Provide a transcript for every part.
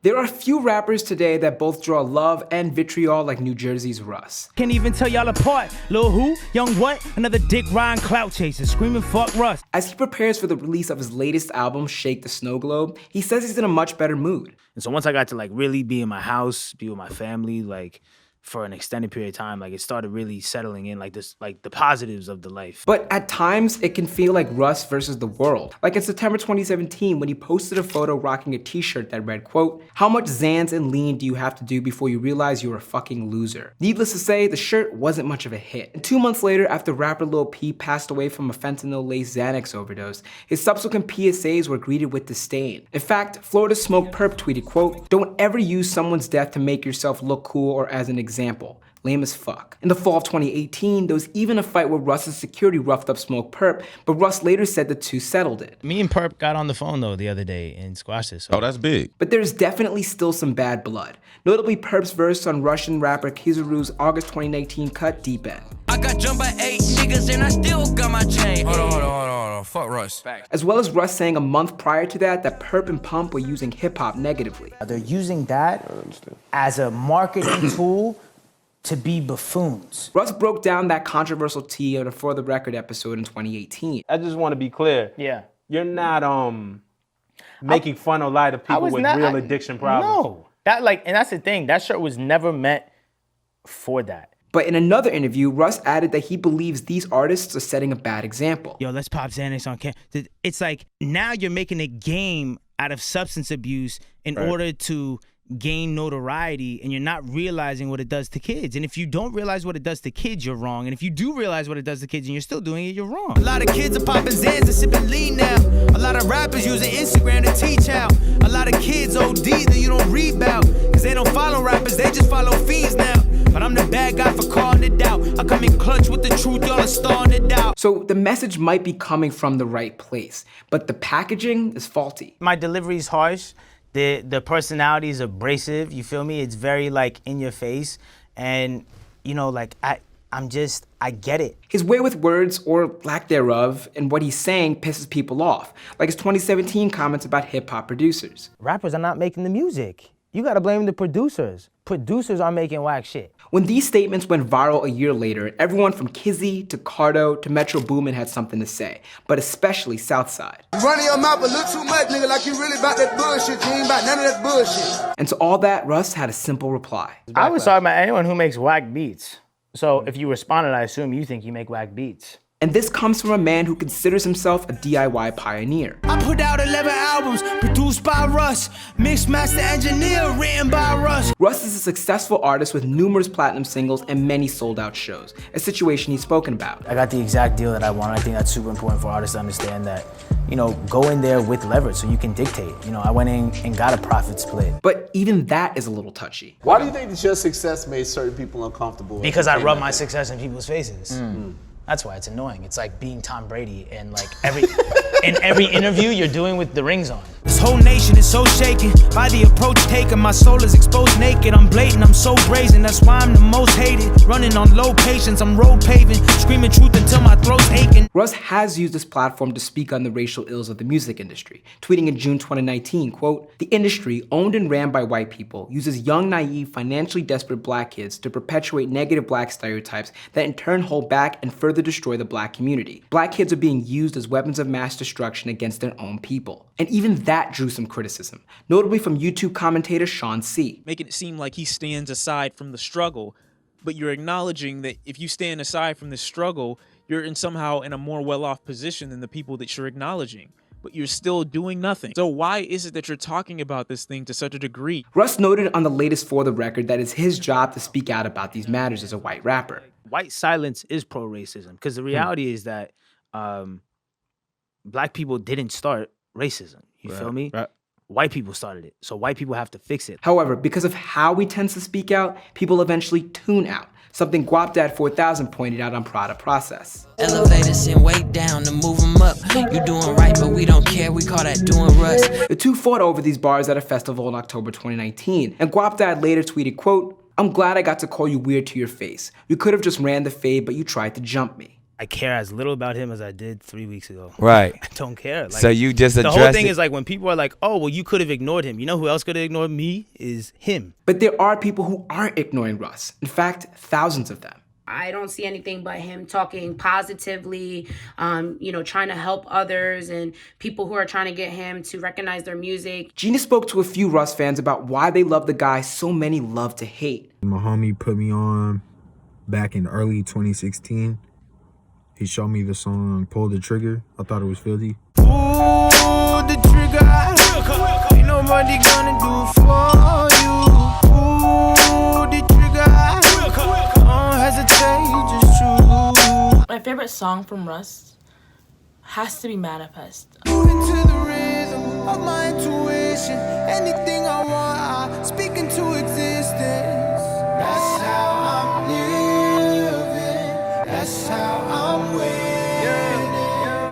There are few rappers today that both draw love and vitriol like New Jersey's Russ. Can't even tell y'all apart. Lil who? Young what? Another dick riding clout chaser, screaming fuck Russ. As he prepares for the release of his latest album, Shake the Snow Globe, he says he's in a much better mood. And so once I got to like really be in my house, be with my family, like for an extended period of time, like it started really settling in like this, like the positives of the life. But at times, it can feel like Russ versus the world. Like in September 2017, when he posted a photo rocking a t-shirt that read, quote, "How much Xans and lean do you have to do before you realize you're a fucking loser?" Needless to say, the shirt wasn't much of a hit. And 2 months later, after rapper Lil Peep passed away from a fentanyl-laced Xanax overdose, his subsequent PSAs were greeted with disdain. In fact, Florida Smoke Perp tweeted, quote, "Don't ever use someone's death to make yourself look cool or as an example. Lame as fuck." In the fall of 2018, there was even a fight where Russ's security roughed up Smoke Perp, but Russ later said the two settled it. Me and Perp got on the phone though the other day and squashed this. Oh, that's big. But there's definitely still some bad blood. Notably Perp's verse on Russian rapper Kizaru's August 2019 cut, Deep End. I got jumped by 8 niggas and I still got my chain. Hold on. Fuck Russ. As well as Russ saying a month prior to that Perp and Pump were using hip-hop negatively. They're using that as a marketing tool to be buffoons. Russ broke down that controversial tea on a For the Record episode in 2018. I just want to be clear. Yeah. You're not making fun or light of people with real addiction problems. No. And that's the thing. That shirt was never meant for that. But in another interview, Russ added that he believes these artists are setting a bad example. Yo, let's pop Xanax on camera. It's like now you're making a game out of substance abuse in order to gain notoriety, and you're not realizing what it does to kids. And if you don't realize what it does to kids, you're wrong. And if you do realize what it does to kids and you're still doing it, you're wrong. A lot of kids are popping Xans and sipping lean now. A lot of rappers using Instagram to teach how. A lot of kids OD that you don't read about, cause they don't follow rappers, they just follow fiends now. But I'm the bad guy for calling it out. I come in clutch with the truth, y'all are starring it out. So the message might be coming from the right place, but the packaging is faulty. My delivery is harsh. The personality is abrasive, you feel me? It's very like in your face. And you know, like I get it. His way with words, or lack thereof, and what he's saying pisses people off. Like his 2017 comments about hip hop producers. Rappers are not making the music. You gotta blame the producers. Producers are making whack shit. When these statements went viral a year later, everyone from Kizzy to Cardo to Metro Boomin had something to say, but especially Southside. Running your mouth a little too much, nigga, like you really about that bullshit. You ain't about none of that bullshit. And to all that, Russ had a simple reply. I was talking about anyone who makes whack beats. So if you responded, I assume you think you make whack beats. And this comes from a man who considers himself a DIY pioneer. I put out 11 albums, produced by Russ, mixed master engineer, written by Russ. Russ is a successful artist with numerous platinum singles and many sold-out shows, a situation he's spoken about. I got the exact deal that I want. I think that's super important for artists to understand that, you know, go in there with leverage so you can dictate. You know, I went in and got a profit split. But even that is a little touchy. Why do you think that your success made certain people uncomfortable? Because I rub my success in people's faces. That's why it's annoying. It's like being Tom Brady and like in every interview you're doing with the rings on. This whole nation is so shaken by the approach taken. My soul is exposed naked. I'm blatant, I'm so brazen. That's why I'm the most hated. Running on low patience, I'm road paving, screaming truth until my throat's aching. Russ has used this platform to speak on the racial ills of the music industry, tweeting in June 2019, quote, "The industry, owned and ran by white people, uses young, naive, financially desperate black kids to perpetuate negative black stereotypes that in turn hold back and further destroy the black community. Black kids are being used as weapons of mass destruction against their own people." And even that drew some criticism, notably from YouTube commentator Sean C. Making it seem like he stands aside from the struggle, but you're acknowledging that if you stand aside from the struggle, you're somehow in a more well-off position than the people that you're acknowledging, but you're still doing nothing. So why is it that you're talking about this thing to such a degree? Russ noted on the latest For the Record that it's his job to speak out about these matters as a white rapper. White silence is pro-racism, because the reality is that black people didn't start racism. You feel me? Right. White people started it, so white people have to fix it. However, because of how he tends to speak out, people eventually tune out, something Guapdad 4000 pointed out on Prada Process. Elevators and way down to move them up. You doing right, but we don't care. We call that doing Russ. The two fought over these bars at a festival in October 2019, and Guapdad later tweeted, quote, "I'm glad I got to call you weird to your face. You could have just ran the fade, but you tried to jump me." I care as little about him as I did 3 weeks ago. Right. I don't care. Like, so you just address the whole thing it. is like when people are like, oh, well, you could have ignored him. You know who else could have ignored me? Is him. But there are people who aren't ignoring Russ. In fact, thousands of them. I don't see anything but him talking positively, you know, trying to help others and people who are trying to get him to recognize their music. Gina spoke to a few Russ fans about why they love the guy so many love to hate. My homie put me on back in early 2016. He showed me the song Pull the Trigger. I thought it was filthy. Pull the trigger. Ain't nobody gonna do for you. Pull the trigger. Don't hesitate, you just choose. My favorite song from Russ has to be Manifest. Moving to the rhythm of my intuition. Anything I want, I speak into existence. That's how I'm living. That's how I'm winning.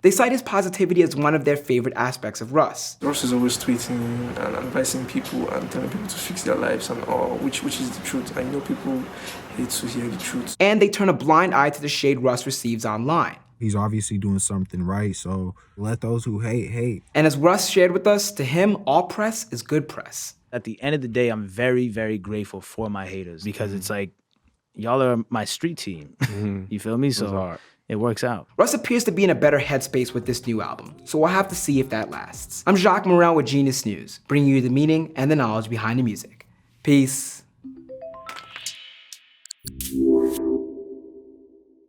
They cite his positivity as one of their favorite aspects of Russ. Russ is always tweeting and advising people and telling people to fix their lives and all, which is the truth. I know people hate to hear the truth. And they turn a blind eye to the shade Russ receives online. He's obviously doing something right, so let those who hate, hate. And as Russ shared with us, to him, all press is good press. At the end of the day, I'm very, very grateful for my haters because it's like, y'all are my street team. You feel me? So it works out. Russ appears to be in a better headspace with this new album, so we'll have to see if that lasts. I'm Jacques Morin with Genius News, bringing you the meaning and the knowledge behind the music. Peace.